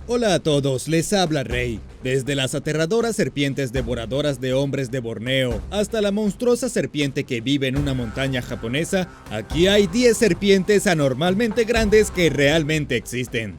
Hola a todos, les habla Rey. Desde las aterradoras serpientes devoradoras de hombres de Borneo hasta la monstruosa serpiente que vive en una montaña japonesa, aquí hay 10 serpientes anormalmente grandes que realmente existen.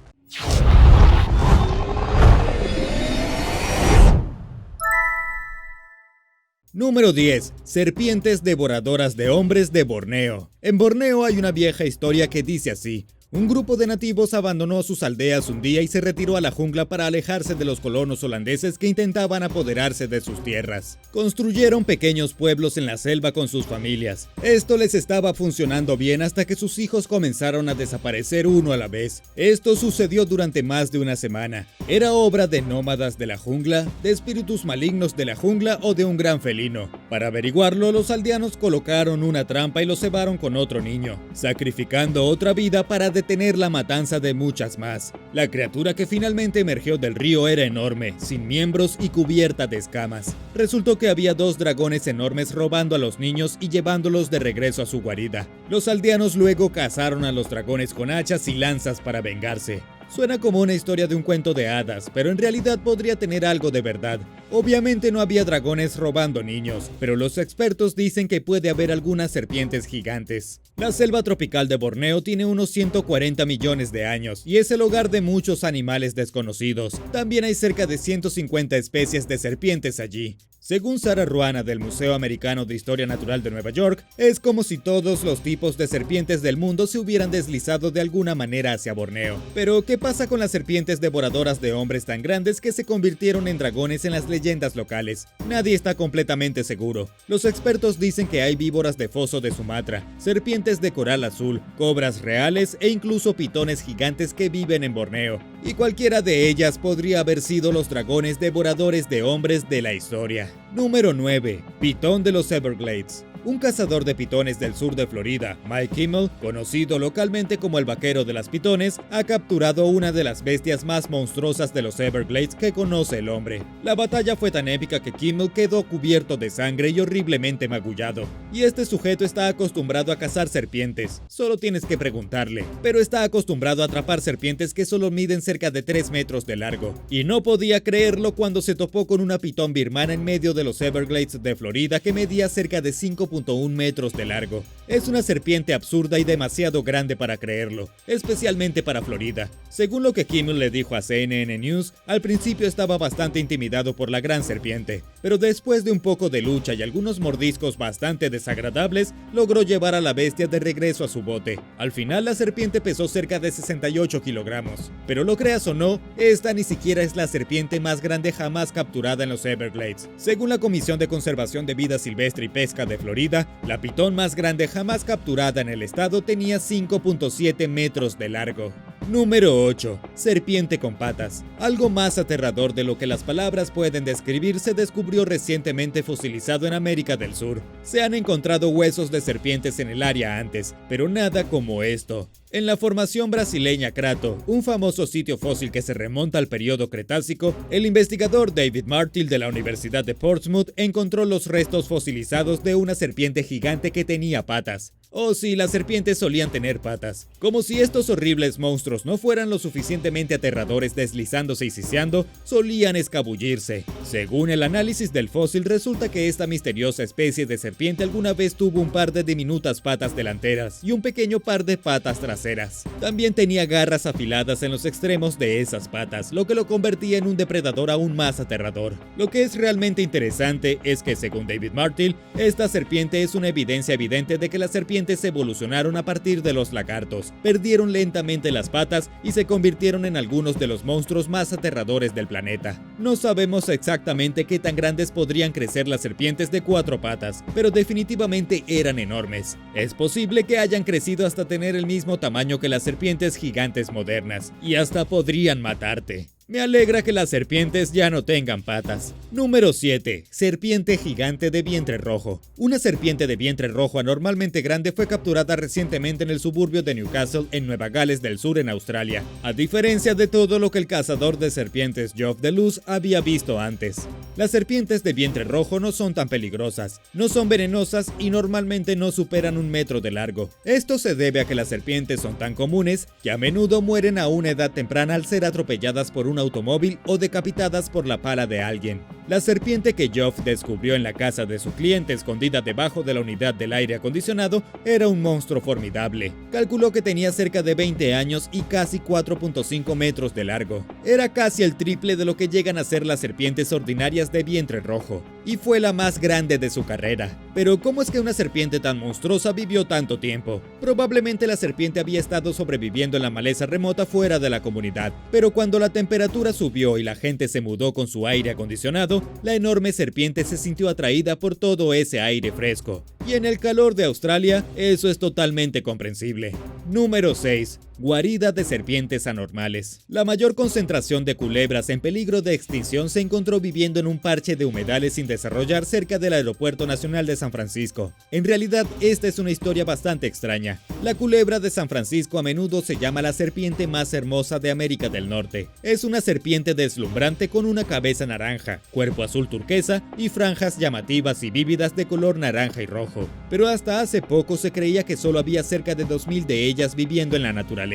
Número 10. Serpientes devoradoras de hombres de Borneo. En Borneo hay una vieja historia que dice así. Un grupo de nativos abandonó sus aldeas un día y se retiró a la jungla para alejarse de los colonos holandeses que intentaban apoderarse de sus tierras. Construyeron pequeños pueblos en la selva con sus familias. Esto les estaba funcionando bien hasta que sus hijos comenzaron a desaparecer uno a la vez. Esto sucedió durante más de una semana. Era obra de nómadas de la jungla, de espíritus malignos de la jungla o de un gran felino. Para averiguarlo, los aldeanos colocaron una trampa y los cebaron con otro niño, sacrificando otra vida para detener la matanza de muchas más. La criatura que finalmente emergió del río era enorme, sin miembros y cubierta de escamas. Resultó que había 2 dragones enormes robando a los niños y llevándolos de regreso a su guarida. Los aldeanos luego cazaron a los dragones con hachas y lanzas para vengarse. Suena como una historia de un cuento de hadas, pero en realidad podría tener algo de verdad. Obviamente no había dragones robando niños, pero los expertos dicen que puede haber algunas serpientes gigantes. La selva tropical de Borneo tiene unos 140 millones de años y es el hogar de muchos animales desconocidos. También hay cerca de 150 especies de serpientes allí. Según Sarah Ruana del Museo Americano de Historia Natural de Nueva York, es como si todos los tipos de serpientes del mundo se hubieran deslizado de alguna manera hacia Borneo. Pero, ¿qué pasa con las serpientes devoradoras de hombres tan grandes que se convirtieron en dragones en las leyendas locales? Nadie está completamente seguro. Los expertos dicen que hay víboras de foso de Sumatra, serpientes de coral azul, cobras reales e incluso pitones gigantes que viven en Borneo. Y cualquiera de ellas podría haber sido los dragones devoradores de hombres de la historia. Número 9. Pitón de los Everglades. Un cazador de pitones del sur de Florida, Mike Kimmel, conocido localmente como el vaquero de las pitones, ha capturado una de las bestias más monstruosas de los Everglades que conoce el hombre. La batalla fue tan épica que Kimmel quedó cubierto de sangre y horriblemente magullado. Y este sujeto está acostumbrado a cazar serpientes, solo tienes que preguntarle, pero está acostumbrado a atrapar serpientes que solo miden cerca de 3 metros de largo. Y no podía creerlo cuando se topó con una pitón birmana en medio de los Everglades de Florida que medía cerca de 5.1 metros de largo. Es una serpiente absurda y demasiado grande para creerlo, especialmente para Florida. Según lo que Kimmel le dijo a CNN News, al principio estaba bastante intimidado por la gran serpiente, pero después de un poco de lucha y algunos mordiscos bastante desagradables, logró llevar a la bestia de regreso a su bote. Al final la serpiente pesó cerca de 68 kilogramos, pero lo creas o no, esta ni siquiera es la serpiente más grande jamás capturada en los Everglades. Según la Comisión de Conservación de Vida Silvestre y Pesca de Florida, la pitón más grande jamás capturada en el estado tenía 5.7 metros de largo. Número 8. Serpiente con patas. Algo más aterrador de lo que las palabras pueden describir se descubrió recientemente fosilizado en América del Sur. Se han encontrado huesos de serpientes en el área antes, pero nada como esto. En la formación brasileña Crato, un famoso sitio fósil que se remonta al periodo Cretácico, el investigador David Martil de la Universidad de Portsmouth encontró los restos fosilizados de una serpiente gigante que tenía patas. Oh sí, las serpientes solían tener patas. Como si estos horribles monstruos no fueran lo suficientemente aterradores deslizándose y siseando, solían escabullirse. Según el análisis del fósil, resulta que esta misteriosa especie de serpiente alguna vez tuvo un par de diminutas patas delanteras y un pequeño par de patas traseras. También tenía garras afiladas en los extremos de esas patas, lo que lo convertía en un depredador aún más aterrador. Lo que es realmente interesante es que, según David Martil, esta serpiente es una evidencia evidente de que las serpientes evolucionaron a partir de los lagartos, perdieron lentamente las patas y se convirtieron en algunos de los monstruos más aterradores del planeta. No sabemos exactamente qué tan grandes podrían crecer las serpientes de 4 patas, pero definitivamente eran enormes. Es posible que hayan crecido hasta tener el mismo tamaño que las serpientes gigantes modernas, y hasta podrían matarte. Me alegra que las serpientes ya no tengan patas. Número 7. Serpiente gigante de vientre rojo. Una serpiente de vientre rojo anormalmente grande fue capturada recientemente en el suburbio de Newcastle, en Nueva Gales del Sur, en Australia, a diferencia de todo lo que el cazador de serpientes Geoff de Luz había visto antes. Las serpientes de vientre rojo no son tan peligrosas, no son venenosas y normalmente no superan 1 metro de largo. Esto se debe a que las serpientes son tan comunes que a menudo mueren a una edad temprana al ser atropelladas por un automóvil o decapitadas por la pala de alguien. La serpiente que Geoff descubrió en la casa de su cliente escondida debajo de la unidad del aire acondicionado era un monstruo formidable. Calculó que tenía cerca de 20 años y casi 4.5 metros de largo. Era casi el triple de lo que llegan a ser las serpientes ordinarias de vientre rojo, y fue la más grande de su carrera. Pero ¿cómo es que una serpiente tan monstruosa vivió tanto tiempo? Probablemente la serpiente había estado sobreviviendo en la maleza remota fuera de la comunidad, pero cuando la temperatura subió y la gente se mudó con su aire acondicionado, la enorme serpiente se sintió atraída por todo ese aire fresco. Y en el calor de Australia, eso es totalmente comprensible. Número 6. Guarida de serpientes anormales. La mayor concentración de culebras en peligro de extinción se encontró viviendo en un parche de humedales sin desarrollar cerca del Aeropuerto Nacional de San Francisco. En realidad, esta es una historia bastante extraña. La culebra de San Francisco a menudo se llama la serpiente más hermosa de América del Norte. Es una serpiente deslumbrante con una cabeza naranja, cuerpo azul turquesa y franjas llamativas y vívidas de color naranja y rojo. Pero hasta hace poco se creía que solo había cerca de 2000 de ellas viviendo en la naturaleza.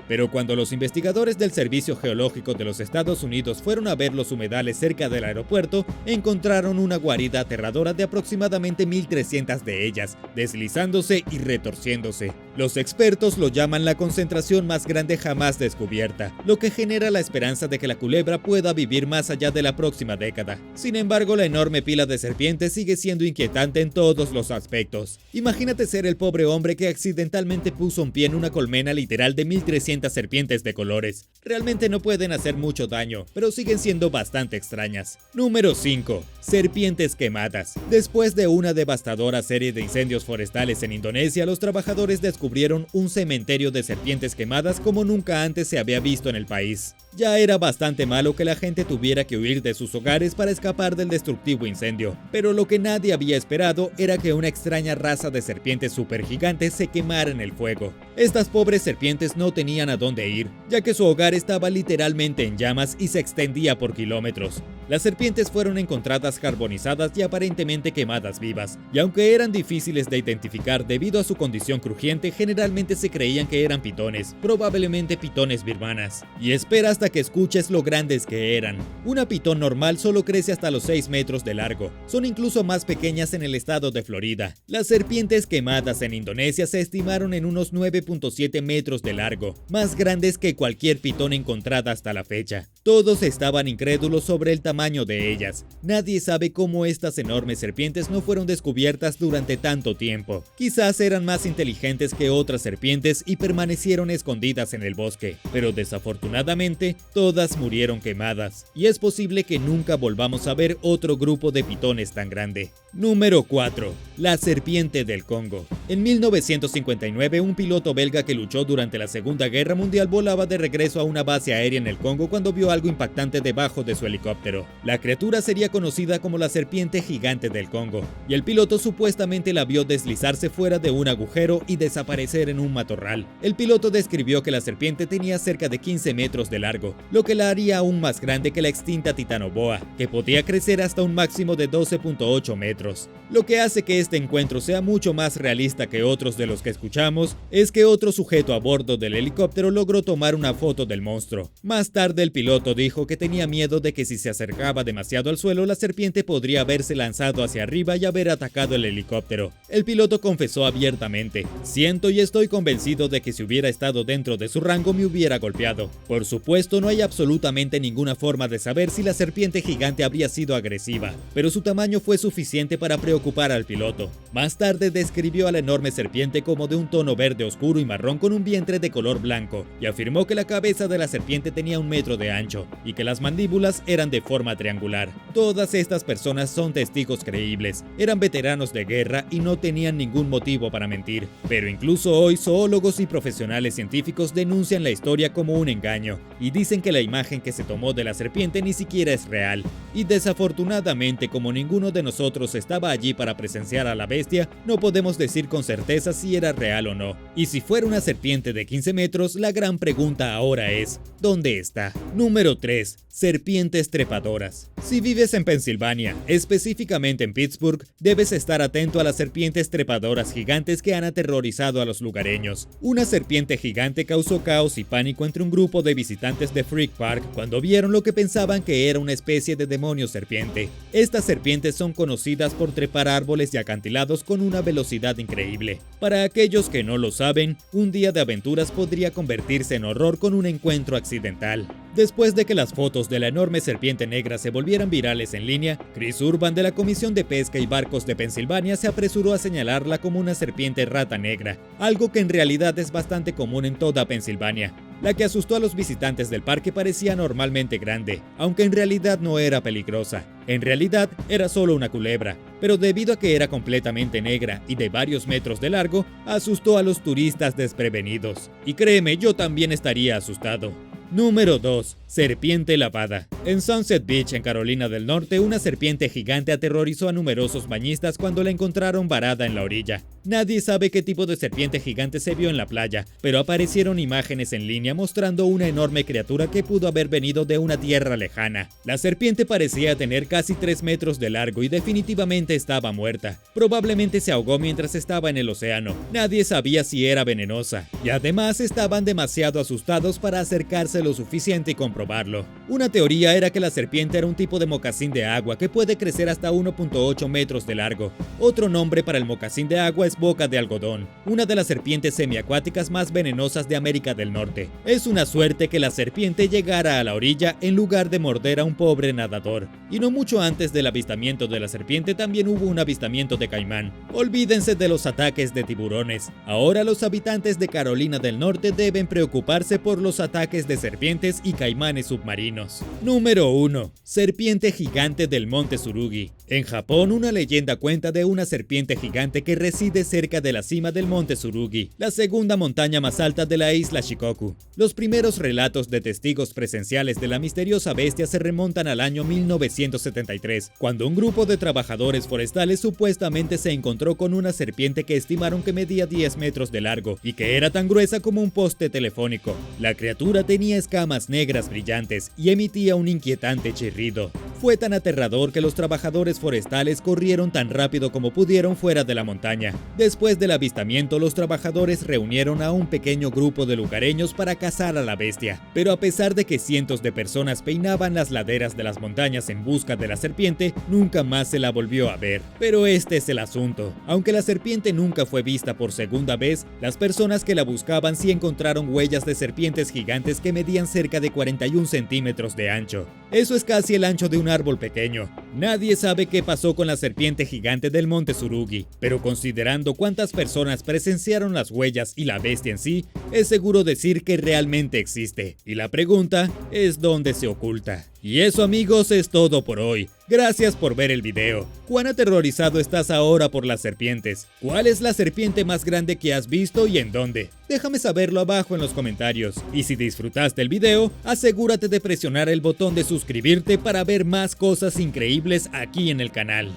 Pero cuando los investigadores del Servicio Geológico de los Estados Unidos fueron a ver los humedales cerca del aeropuerto, encontraron una guarida aterradora de aproximadamente 1300 de ellas, deslizándose y retorciéndose. Los expertos lo llaman la concentración más grande jamás descubierta, lo que genera la esperanza de que la culebra pueda vivir más allá de la próxima década. Sin embargo, la enorme pila de serpientes sigue siendo inquietante en todos los aspectos. Imagínate ser el pobre hombre que accidentalmente puso un pie en una colmena literal de 1300 serpientes de colores. Realmente no pueden hacer mucho daño, pero siguen siendo bastante extrañas. Número 5. Serpientes quemadas. Después de una devastadora serie de incendios forestales en Indonesia, los trabajadores descubrieron un cementerio de serpientes quemadas como nunca antes se había visto en el país. Ya era bastante malo que la gente tuviera que huir de sus hogares para escapar del destructivo incendio, pero lo que nadie había esperado era que una extraña raza de serpientes supergigantes se quemara en el fuego. Estas pobres serpientes no tenían a dónde ir, ya que su hogar estaba literalmente en llamas y se extendía por kilómetros. Las serpientes fueron encontradas carbonizadas y aparentemente quemadas vivas, y aunque eran difíciles de identificar debido a su condición crujiente, generalmente se creían que eran pitones, probablemente pitones birmanas. Y espera hasta que escuches lo grandes que eran. Una pitón normal solo crece hasta los 6 metros de largo. Son incluso más pequeñas en el estado de Florida. Las serpientes quemadas en Indonesia se estimaron en unos 9.7 metros de largo, más grandes que cualquier pitón encontrada hasta la fecha. Todos estaban incrédulos sobre el tamaño de ellas. Nadie sabe cómo estas enormes serpientes no fueron descubiertas durante tanto tiempo. Quizás eran más inteligentes que otras serpientes y permanecieron escondidas en el bosque, pero desafortunadamente todas murieron quemadas, y es posible que nunca volvamos a ver otro grupo de pitones tan grande. Número 4. La serpiente del Congo. En 1959, un piloto belga que luchó durante la Segunda Guerra Mundial volaba de regreso a una base aérea en el Congo cuando vio algo impactante debajo de su helicóptero. La criatura sería conocida como la serpiente gigante del Congo, y el piloto supuestamente la vio deslizarse fuera de un agujero y desaparecer en un matorral. El piloto describió que la serpiente tenía cerca de 15 metros de largo, lo que la haría aún más grande que la extinta titanoboa, que podía crecer hasta un máximo de 12.8 metros. Lo que hace que este encuentro sea mucho más realista que otros de los que escuchamos es que otro sujeto a bordo del helicóptero logró tomar una foto del monstruo. Más tarde el piloto dijo que tenía miedo de que si se acercaba demasiado al suelo la serpiente podría haberse lanzado hacia arriba y haber atacado el helicóptero. El piloto confesó abiertamente: "Siento y estoy convencido de que si hubiera estado dentro de su rango me hubiera golpeado". Por supuesto, no hay absolutamente ninguna forma de saber si la serpiente gigante habría sido agresiva, pero su tamaño fue suficiente para preocupar al piloto. Más tarde describió a la enorme serpiente como de un tono verde oscuro y marrón con un vientre de color blanco, y afirmó que la cabeza de la serpiente tenía 1 metro de ancho y que las mandíbulas eran de forma triangular. Todas estas personas son testigos creíbles, eran veteranos de guerra y no tenían ningún motivo para mentir. Pero incluso hoy zoólogos y profesionales científicos denuncian la historia como un engaño y dicen que la imagen que se tomó de la serpiente ni siquiera es real. Y desafortunadamente, como ninguno de nosotros estaba allí para presenciar a la bestia, no podemos decir con certeza si era real o no. Y si fuera una serpiente de 15 metros, la gran pregunta ahora es: ¿dónde está? Número 3. Serpientes trepadoras. Si vives en Pensilvania, específicamente en Pittsburgh, debes estar atento a las serpientes trepadoras gigantes que han aterrorizado a los lugareños. Una serpiente gigante causó caos y pánico entre un grupo de visitantes de Freak Park cuando vieron lo que pensaban que era una especie de demonio serpiente. Estas serpientes son conocidas por trepar árboles y acantilados con una velocidad increíble. Para aquellos que no lo saben, un día de aventuras podría convertirse en horror con un encuentro accidental. Después de que las fotos de la enorme serpiente negra se volvieran virales en línea, Chris Urban de la Comisión de Pesca y Barcos de Pensilvania se apresuró a señalarla como una serpiente rata negra, algo que en realidad es bastante común en toda Pensilvania. La que asustó a los visitantes del parque parecía normalmente grande, aunque en realidad no era peligrosa. En realidad era solo una culebra, pero debido a que era completamente negra y de varios metros de largo, asustó a los turistas desprevenidos. Y créeme, yo también estaría asustado. Número 2. Serpiente lavada. En Sunset Beach, en Carolina del Norte, una serpiente gigante aterrorizó a numerosos bañistas cuando la encontraron varada en la orilla. Nadie sabe qué tipo de serpiente gigante se vio en la playa, pero aparecieron imágenes en línea mostrando una enorme criatura que pudo haber venido de una tierra lejana. La serpiente parecía tener casi 3 metros de largo y definitivamente estaba muerta. Probablemente se ahogó mientras estaba en el océano. Nadie sabía si era venenosa, y además estaban demasiado asustados para acercarse lo suficiente y comprobarlo. Una teoría era que la serpiente era un tipo de mocasín de agua que puede crecer hasta 1.8 metros de largo. Otro nombre para el mocasín de agua es boca de algodón, una de las serpientes semiacuáticas más venenosas de América del Norte. Es una suerte que la serpiente llegara a la orilla en lugar de morder a un pobre nadador. Y no mucho antes del avistamiento de la serpiente también hubo un avistamiento de caimán. Olvídense de los ataques de tiburones. Ahora los habitantes de Carolina del Norte deben preocuparse por los ataques de serpientes y caimanes submarinos. Número 1. Serpiente gigante del monte Tsurugi. En Japón, una leyenda cuenta de una serpiente gigante que reside cerca de la cima del monte Tsurugi, la segunda montaña más alta de la isla Shikoku. Los primeros relatos de testigos presenciales de la misteriosa bestia se remontan al año 1973, cuando un grupo de trabajadores forestales supuestamente se encontró con una serpiente que estimaron que medía 10 metros de largo y que era tan gruesa como un poste telefónico. La criatura tenía escamas negras brillantes y emitía un inquietante chirrido. Fue tan aterrador que los trabajadores forestales corrieron tan rápido como pudieron fuera de la montaña. Después del avistamiento, los trabajadores reunieron a un pequeño grupo de lugareños para cazar a la bestia. Pero a pesar de que cientos de personas peinaban las laderas de las montañas en busca de la serpiente, nunca más se la volvió a ver. Pero este es el asunto. Aunque la serpiente nunca fue vista por segunda vez, las personas que la buscaban sí encontraron huellas de serpientes gigantes que medían cerca de 41 centímetros de ancho. Eso es casi el ancho de un árbol pequeño. Nadie sabe qué pasó con la serpiente gigante del monte Tsurugi, pero considerando cuántas personas presenciaron las huellas y la bestia en sí, es seguro decir que realmente existe. Y la pregunta es ¿dónde se oculta? Y eso, amigos, es todo por hoy. Gracias por ver el video. ¿Cuán aterrorizado estás ahora por las serpientes? ¿Cuál es la serpiente más grande que has visto y en dónde? Déjame saberlo abajo en los comentarios. Y si disfrutaste el video, asegúrate de presionar el botón de suscribirte para ver más cosas increíbles aquí en el canal.